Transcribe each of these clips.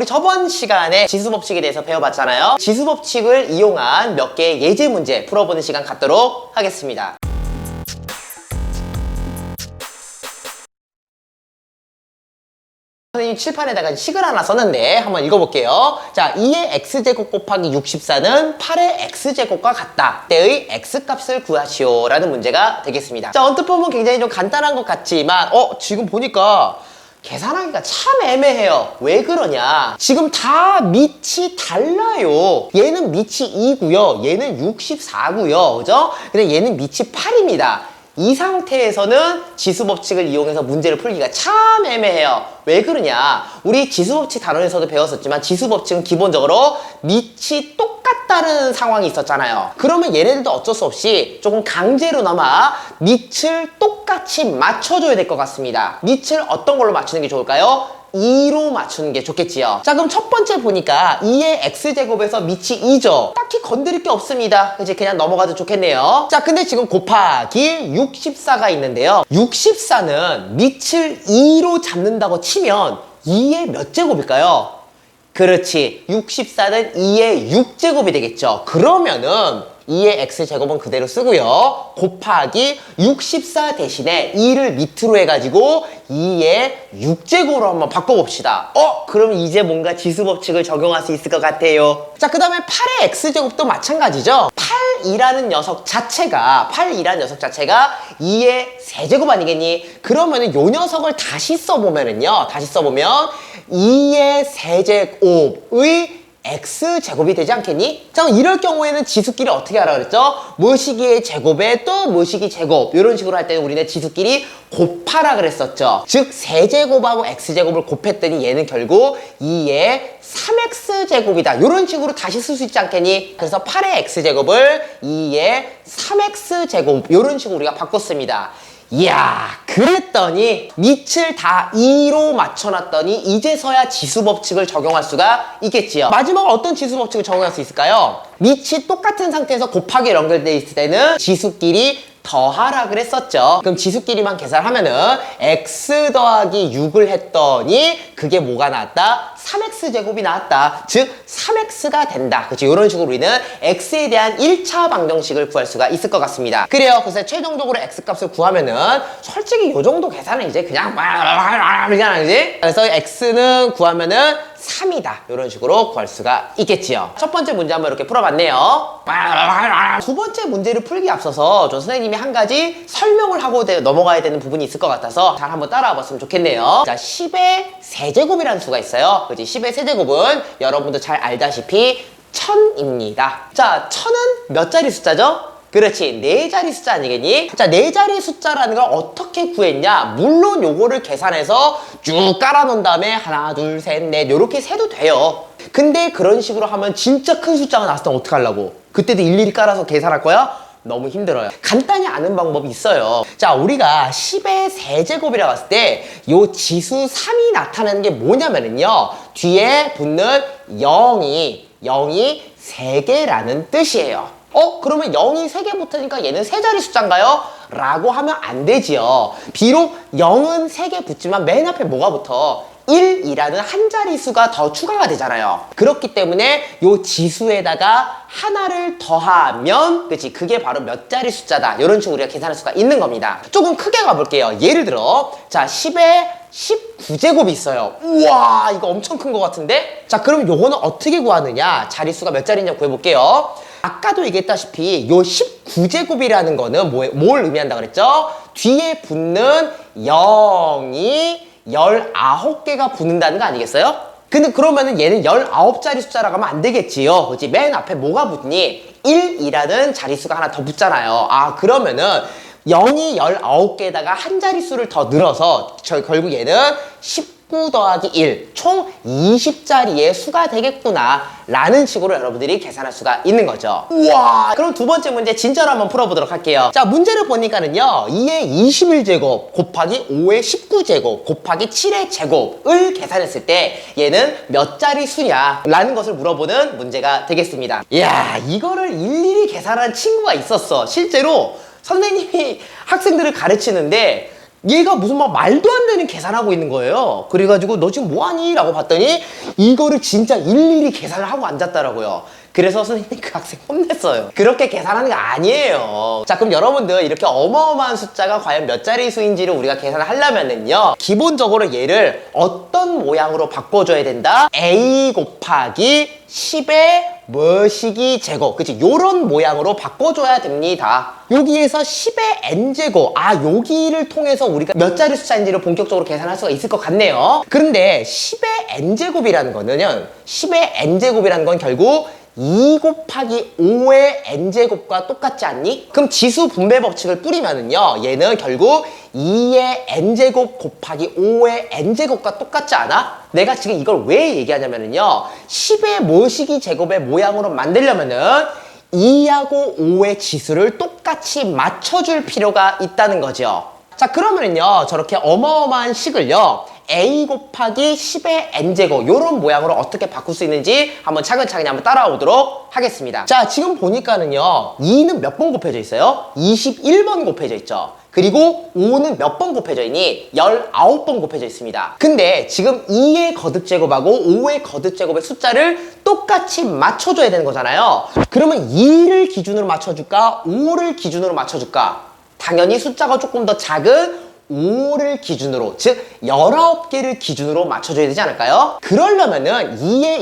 우리 저번 시간에 지수법칙에 대해서 배워봤잖아요. 지수법칙을 이용한 몇 개의 예제 문제 풀어보는 시간 갖도록 하겠습니다. 선생님 칠판에다가 식을 하나 썼는데 한번 읽어볼게요. 자, 2의 x제곱 곱하기 64는 8의 x제곱과 같다. 때의 x값을 구하시오 라는 문제가 되겠습니다. 자, 언뜻 보면 굉장히 좀 간단한 것 같지만 지금 보니까 계산하기가 참 애매해요. 왜 그러냐? 지금 다 밑이 달라요. 얘는 밑이 2고요. 얘는 64고요. 그죠? 근데 얘는 밑이 8입니다. 이 상태에서는 지수법칙을 이용해서 문제를 풀기가 참 애매해요. 왜 그러냐? 우리 지수법칙 단원에서도 배웠었지만 지수법칙은 기본적으로 밑이 똑같다는 상황이 있었잖아요. 그러면 얘네들도 어쩔 수 없이 조금 강제로나마 밑을 똑같이 맞춰줘야 될 것 같습니다. 밑을 어떤 걸로 맞추는 게 좋을까요? 2로 맞추는 게 좋겠지요. 자, 그럼 첫 번째 보니까 2의 x제곱에서 밑이 2죠. 딱히 건드릴 게 없습니다. 그치? 그냥 넘어가도 좋겠네요. 자, 근데 지금 곱하기 64가 있는데요. 64는 밑을 2로 잡는다고 치면 2의 몇 제곱일까요? 그렇지. 64는 2의 6제곱이 되겠죠. 그러면은 2의 x제곱은 그대로 쓰고요. 곱하기 64 대신에 2를 밑으로 해가지고 2의 6제곱으로 한번 바꿔봅시다. 그럼 이제 뭔가 지수법칙을 적용할 수 있을 것 같아요. 자, 그 다음에 8의 x제곱도 마찬가지죠. 8이라는 녀석 자체가 2의 세제곱 아니겠니? 그러면은 요 녀석을 다시 써보면은요. 2의 세제곱의 x제곱이 되지 않겠니? 자, 이럴 경우에는 지수끼리 어떻게 하라 그랬죠? 뭐시기의 제곱에 또 뭐시기 제곱 이런 식으로 할 때는 우리는 지수끼리 곱하라 그랬었죠. 즉 세제곱하고 x제곱을 곱했더니 얘는 결국 2의 3x제곱이다. 이런 식으로 다시 쓸 수 있지 않겠니? 그래서 8의 x제곱을 2의 3x제곱 이런 식으로 우리가 바꿨습니다. 이야, 그랬더니 밑을 다 2로 맞춰놨더니 이제서야 지수법칙을 적용할 수가 있겠지요. 마지막으로 어떤 지수법칙을 적용할 수 있을까요? 밑이 똑같은 상태에서 곱하기 연결되어 있을 때는 지수끼리 더하라 그랬었죠. 그럼 지수끼리만 계산하면은 x 더하기 6을 했더니 그게 뭐가 나왔다? 3x제곱이 나왔다. 즉 3x가 된다. 그치? 이런 식으로 우리는 x에 대한 1차 방정식을 구할 수가 있을 것 같습니다. 그래요. 그래서 최종적으로 x값을 구하면은 솔직히 이 정도 계산은 이제 그냥 그지? 그래서 x는 구하면은 3이다. 이런 식으로 구할 수가 있겠지요. 첫 번째 문제 한번 이렇게 풀어봤네요. 두 번째 문제를 풀기 앞서서 저 선생님이 한 가지 설명을 하고 넘어가야 되는 부분이 있을 것 같아서 잘 한번 따라와 봤으면 좋겠네요. 자, 10의 세제곱이라는 수가 있어요. 그치? 10의 세제곱은 여러분도 잘 알다시피 1000입니다. 자, 1000은 몇 자리 숫자죠? 그렇지, 4자리 숫자 아니겠니? 자, 4자리 숫자라는 걸 어떻게 구했냐? 물론 요거를 계산해서 쭉 깔아놓은 다음에 하나, 둘, 셋, 넷 요렇게 세도 돼요. 근데 그런 식으로 하면 진짜 큰 숫자가 나왔을 때 어떡하려고? 그때도 일일이 깔아서 계산할 거야? 너무 힘들어요. 간단히 아는 방법이 있어요. 자, 우리가 10의 세제곱이라고 했을 때 요 지수 3이 나타나는 게 뭐냐면은요, 뒤에 붙는 0이 3개라는 뜻이에요. 그러면 0이 3개 붙으니까 얘는 세 자리 숫자인가요? 라고 하면 안 되지요. 비록 0은 3개 붙지만 맨 앞에 뭐가 붙어? 1이라는 한 자릿수가 더 추가가 되잖아요. 그렇기 때문에 요 지수에다가 하나를 더하면 그치, 그게 바로 몇 자리 숫자다. 이런 식으로 우리가 계산할 수가 있는 겁니다. 조금 크게 가볼게요. 예를 들어 자, 10에 19제곱이 있어요. 우와, 이거 엄청 큰 것 같은데? 자, 그럼 요거는 어떻게 구하느냐? 자릿수가 몇 자리인지 구해볼게요. 아까도 얘기했다시피 요 19제곱이라는 거는 뭘 의미한다 그랬죠? 뒤에 붙는 0이 19개가 붙는다는 거 아니겠어요? 근데 그러면은 얘는 19자리 숫자라고 하면 안 되겠지요. 그치? 맨 앞에 뭐가 붙니? 1이라는 자릿수가 하나 더 붙잖아요. 그러면은 0이 19개에다가 한 자릿수를 더 늘어서 결국 얘는 19 더하기 1, 총 20자리의 수가 되겠구나 라는 식으로 여러분들이 계산할 수가 있는 거죠. 우와! 그럼 두 번째 문제 진짜로 한번 풀어보도록 할게요. 자, 문제를 보니까는요, 2의 21제곱 곱하기 5의 19제곱 곱하기 7의 제곱을 계산했을 때 얘는 몇 자리 수냐 라는 것을 물어보는 문제가 되겠습니다. 이야, 이거를 일일이 계산한 친구가 있었어. 실제로 선생님이 학생들을 가르치는데 얘가 무슨 막 말도 안 되는 계산하고 있는 거예요. 그래가지고 너 지금 뭐하니? 라고 봤더니 이거를 진짜 일일이 계산을 하고 앉았더라고요. 그래서 선생님이 그 학생 혼냈어요. 그렇게 계산하는 게 아니에요. 자, 그럼 여러분들 이렇게 어마어마한 숫자가 과연 몇 자리 수인지를 우리가 계산을 하려면은요, 기본적으로 얘를 어떤 모양으로 바꿔줘야 된다? a 곱하기 10의 뭐시기 제곱, 그치? 요런 모양으로 바꿔줘야 됩니다. 여기에서 10의 n제곱, 여기를 통해서 우리가 몇 자리 숫자인지를 본격적으로 계산할 수가 있을 것 같네요. 그런데 10의 n제곱이라는 거는요, 10의 n제곱이라는 건 결국 2 곱하기 5의 n제곱과 똑같지 않니? 그럼 지수 분배 법칙을 뿌리면은요, 얘는 결국 2의 n제곱 곱하기 5의 n제곱과 똑같지 않아? 내가 지금 이걸 왜 얘기하냐면은요, 10의 모시기 제곱의 모양으로 만들려면은 2하고 5의 지수를 똑같이 맞춰줄 필요가 있다는 거죠. 자, 그러면은요, 저렇게 어마어마한 식을요, a 곱하기 10의 n제곱 요런 모양으로 어떻게 바꿀 수 있는지 한번 차근차근히 한번 따라오도록 하겠습니다. 자, 지금 보니까는요, 2는 몇 번 곱해져 있어요? 21번 곱해져 있죠. 그리고 5는 몇 번 곱해져 있니? 19번 곱해져 있습니다. 근데 지금 2의 거듭제곱하고 5의 거듭제곱의 숫자를 똑같이 맞춰줘야 되는 거잖아요. 그러면 2를 기준으로 맞춰줄까? 5를 기준으로 맞춰줄까? 당연히 숫자가 조금 더 작은 5를 기준으로, 즉 19개를 기준으로 맞춰줘야 되지 않을까요? 그러려면은 2의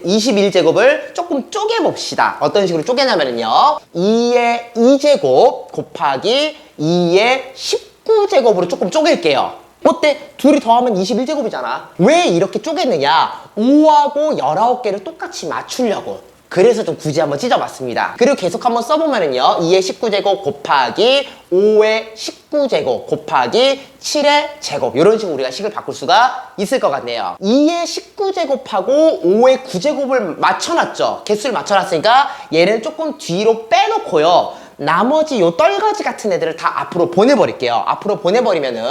21제곱을 조금 쪼개봅시다. 어떤 식으로 쪼개냐면요, 2의 2제곱 곱하기 2의 19제곱으로 조금 쪼갤게요. 어때? 둘이 더하면 21제곱이잖아. 왜 이렇게 쪼갰느냐? 5하고 19개를 똑같이 맞추려고. 그래서 좀 굳이 한번 찢어봤습니다. 그리고 계속 한번 써보면은요, 2의 19제곱 곱하기 5의 19제곱 곱하기 7의 제곱, 이런 식으로 우리가 식을 바꿀 수가 있을 것 같네요. 2의 19제곱하고 5의 9제곱을 맞춰놨죠. 개수를 맞춰놨으니까 얘는 조금 뒤로 빼놓고요, 나머지 요 떨거지 같은 애들을 다 앞으로 보내버릴게요. 앞으로 보내버리면은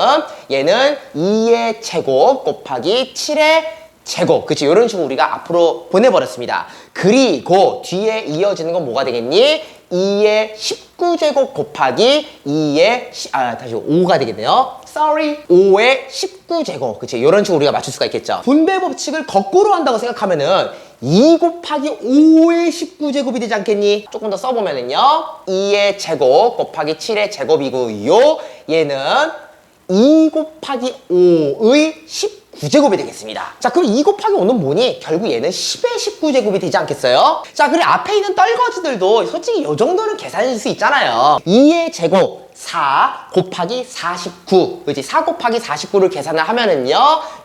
얘는 2의 제곱 곱하기 7의 제곱, 그치? 이런 식으로 우리가 앞으로 보내버렸습니다. 그리고 뒤에 이어지는 건 뭐가 되겠니? 2의 19제곱 곱하기 2의 5가 되겠네요. Sorry. 5의 19제곱, 그치? 이런 식으로 우리가 맞출 수가 있겠죠. 분배 법칙을 거꾸로 한다고 생각하면은 2 곱하기 5의 19제곱이 되지 않겠니? 조금 더 써보면은요, 2의 제곱 곱하기 7의 제곱이고요, 얘는 2 곱하기 5의 19제곱이 되겠습니다. 자, 그럼 2 곱하기 5는 뭐니? 결국 얘는 10의 19제곱이 되지 않겠어요? 자, 그리고 앞에 있는 떨거지들도 솔직히 이 정도는 계산할 수 있잖아요. 2의 제곱 4 곱하기 49, 그치? 4 곱하기 49를 계산을 하면은요,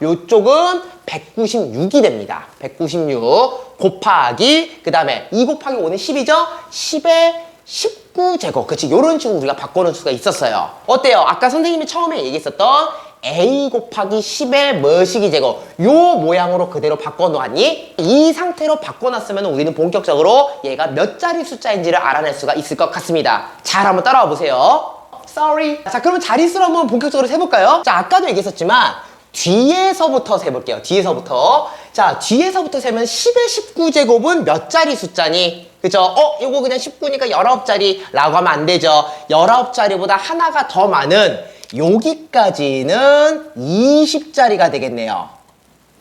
요쪽은 196이 됩니다. 196 곱하기, 그 다음에 2 곱하기 5는 10이죠? 10의 19제곱, 그치? 요런 식으로 우리가 바꿔놓을 수가 있었어요. 어때요? 아까 선생님이 처음에 얘기했었던 a 곱하기 10의 뭐시기 제곱, 요 모양으로 그대로 바꿔놓았니? 이 상태로 바꿔놨으면 우리는 본격적으로 얘가 몇 자리 숫자인지를 알아낼 수가 있을 것 같습니다. 잘 한번 따라와 보세요. Sorry. 자, 그러면 자릿수를 한번 본격적으로 세볼까요? 자, 아까도 얘기했었지만 뒤에서부터 세볼게요. 뒤에서부터. 자, 뒤에서부터 세면 10의 19제곱은 몇 자리 숫자니? 그죠? 이거 그냥 19니까 19자리 라고 하면 안 되죠. 19자리보다 하나가 더 많은 여기까지는 20자리가 되겠네요.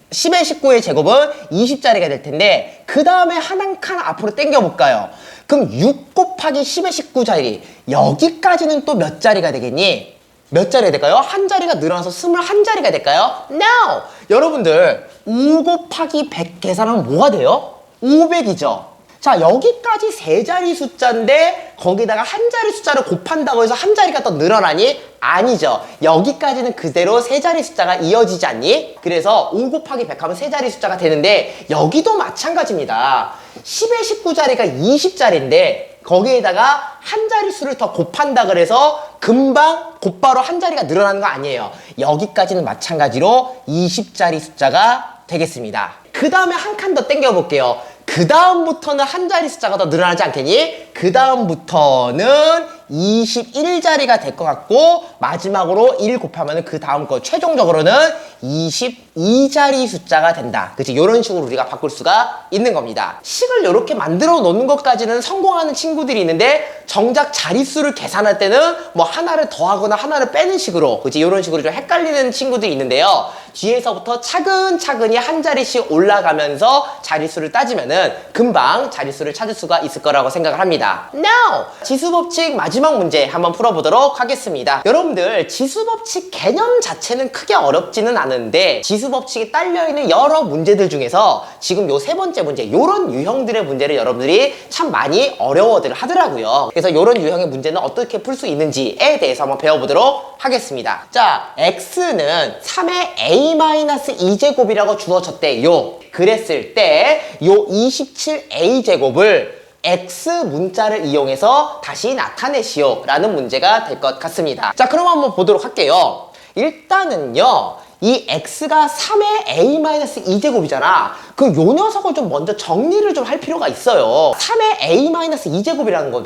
10의 19의 제곱은 20자리가 될 텐데, 그 다음에 한 칸 앞으로 당겨볼까요? 그럼 6 곱하기 10의 19자리, 여기까지는 또 몇 자리가 되겠니? 몇 자리가 될까요? 한 자리가 늘어나서 21자리가 될까요? No! 여러분들, 5 곱하기 100 계산하면 뭐가 돼요? 500이죠. 자, 여기까지 세 자리 숫자인데 거기다가 한 자리 숫자를 곱한다고 해서 한 자리가 더 늘어나니? 아니죠. 여기까지는 그대로 세 자리 숫자가 이어지지 않니? 그래서 5 곱하기 100 하면 세 자리 숫자가 되는데, 여기도 마찬가지입니다. 10의 19자리가 20자리인데 거기에다가 한 자릿수를 더 곱한다 그래서 금방 곧바로 한 자리가 늘어나는 거 아니에요. 여기까지는 마찬가지로 20자리 숫자가 되겠습니다. 그 다음에 한 칸 더 당겨 볼게요. 그 다음부터는 한 자리 숫자가 더 늘어나지 않겠니? 그 다음부터는 21자리가 될 것 같고 마지막으로 1 곱하면 그 다음 거 최종적으로는 22자리 숫자가 된다. 그치? 이런 식으로 우리가 바꿀 수가 있는 겁니다. 식을 이렇게 만들어 놓는 것까지는 성공하는 친구들이 있는데 정작 자릿수를 계산할 때는 뭐 하나를 더하거나 하나를 빼는 식으로, 그치? 이런 식으로 좀 헷갈리는 친구들이 있는데요. 뒤에서부터 차근차근히 한 자리씩 올라가면서 자릿수를 따지면은 금방 자릿수를 찾을 수가 있을 거라고 생각을 합니다. Now! 지수법칙 마지막 문제 한번 풀어보도록 하겠습니다. 여러분들 지수법칙 개념 자체는 크게 어렵지는 않은데 지수법칙이 딸려있는 여러 문제들 중에서 지금 요 세 번째 문제, 요런 유형들의 문제를 여러분들이 참 많이 어려워들 하더라고요. 그래서 요런 유형의 문제는 어떻게 풀 수 있는지에 대해서 한번 배워보도록 하겠습니다. 자, x는 3의 a-2제곱이라고 주어졌대요. 그랬을 때 요 27a제곱을 x 문자를 이용해서 다시 나타내시오 라는 문제가 될 것 같습니다. 자, 그럼 한번 보도록 할게요. 일단은요, 이 x가 3의 a-2제곱이잖아. 그 요 녀석을 좀 먼저 정리를 좀 할 필요가 있어요. 3의 a-2제곱이라는 거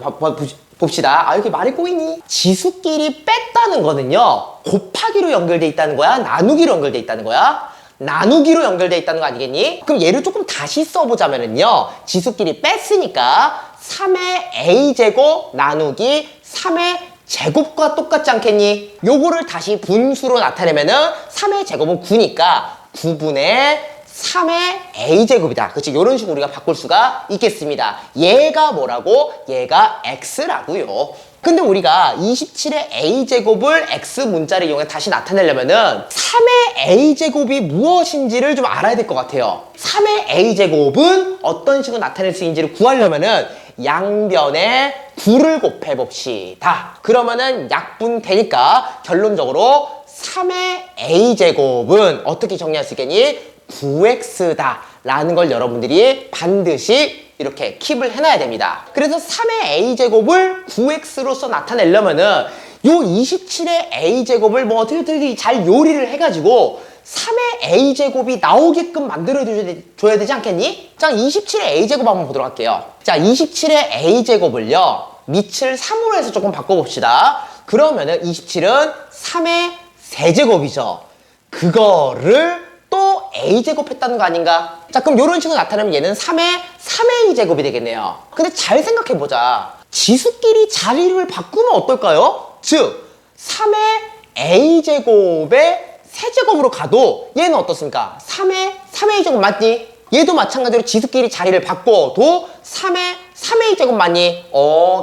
봅시다. 아, 여기 말이 꼬이니? 지수끼리 뺐다는 거는요, 곱하기로 연결돼 있다는 거야? 나누기로 연결돼 있다는 거야? 나누기로 연결돼 있다는 거 아니겠니? 그럼 얘를 조금 다시 써보자면은요, 지수끼리 뺐으니까 3의 a제곱 나누기 3의 제곱과 똑같지 않겠니? 요거를 다시 분수로 나타내면은 3의 제곱은 9니까 9분의 3의 a제곱이다. 그치? 요런 식으로 우리가 바꿀 수가 있겠습니다. 얘가 뭐라고? 얘가 x라고요. 근데 우리가 27의 a제곱을 x 문자를 이용해 다시 나타내려면은 3의 a제곱이 무엇인지를 좀 알아야 될 것 같아요. 3의 a제곱은 어떤 식으로 나타낼 수 있는지를 구하려면은 양변에 9를 곱해 봅시다. 그러면은 약분되니까 결론적으로 3의 a제곱은 어떻게 정리할 수 있겠니? 9x다 라는 걸 여러분들이 반드시 이렇게 킵을 해놔야 됩니다. 그래서 3의 a제곱을 9x로서 나타내려면은 요 27의 a제곱을 뭐 어떻게 잘 요리를 해가지고 3의 a제곱이 나오게끔 만들어줘야 되지 않겠니? 자, 27의 a제곱 한번 보도록 할게요. 자, 27의 a제곱을요, 밑을 3으로 해서 조금 바꿔봅시다. 그러면은 27은 3의 세제곱이죠. 그거를 또 a제곱 했다는 거 아닌가? 자, 그럼 이런 식으로 나타내면 얘는 3의 2제곱이 되겠네요. 근데 잘 생각해보자. 지수끼리 자리를 바꾸면 어떨까요? 즉, 3의 a제곱의 세제곱으로 가도 얘는 어떻습니까? 3의 2제곱 맞니? 얘도 마찬가지로 지수끼리 자리를 바꿔도 3의 2제곱 맞니?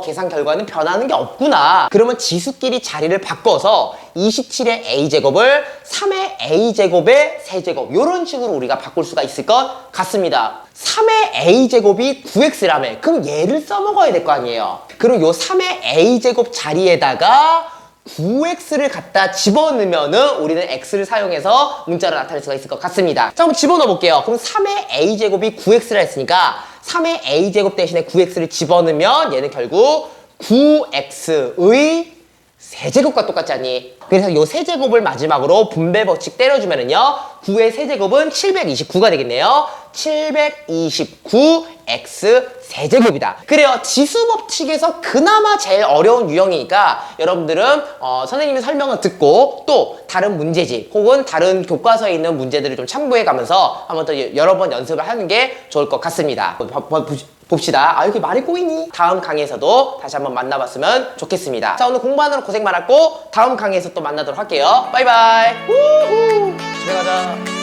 계산 결과는 변하는 게 없구나. 그러면 지수끼리 자리를 바꿔서 27의 a제곱을 3의 a제곱의 세제곱, 이런 식으로 우리가 바꿀 수가 있을 것 같습니다. 3의 a제곱이 9x라며 그럼 얘를 써먹어야 될 거 아니에요. 그럼 요 3의 a제곱 자리에다가 9x를 갖다 집어넣으면은 우리는 x를 사용해서 문자로 나타낼 수가 있을 것 같습니다. 자, 한번 집어넣어 볼게요. 그럼 3의 a제곱이 9x라 했으니까 3의 a제곱 대신에 9x를 집어넣으면 얘는 결국 9x의 세제곱과 똑같지 않니? 그래서 요 세제곱을 마지막으로 분배 법칙 때려주면은요, 9의 세제곱은 729가 되겠네요. 729x 세제곱이다. 그래요. 지수 법칙에서 그나마 제일 어려운 유형이니까 여러분들은 선생님의 설명을 듣고 또 다른 문제집 혹은 다른 교과서에 있는 문제들을 좀 참고해 가면서 한번 더 여러 번 연습을 하는 게 좋을 것 같습니다. 봅시다. 아, 여기 말이 꼬이니? 다음 강의에서도 다시 한번 만나봤으면 좋겠습니다. 자, 오늘 공부하느라 고생 많았고 다음 강의에서 또 만나도록 할게요. 바이바이. 우후. 집에 가자.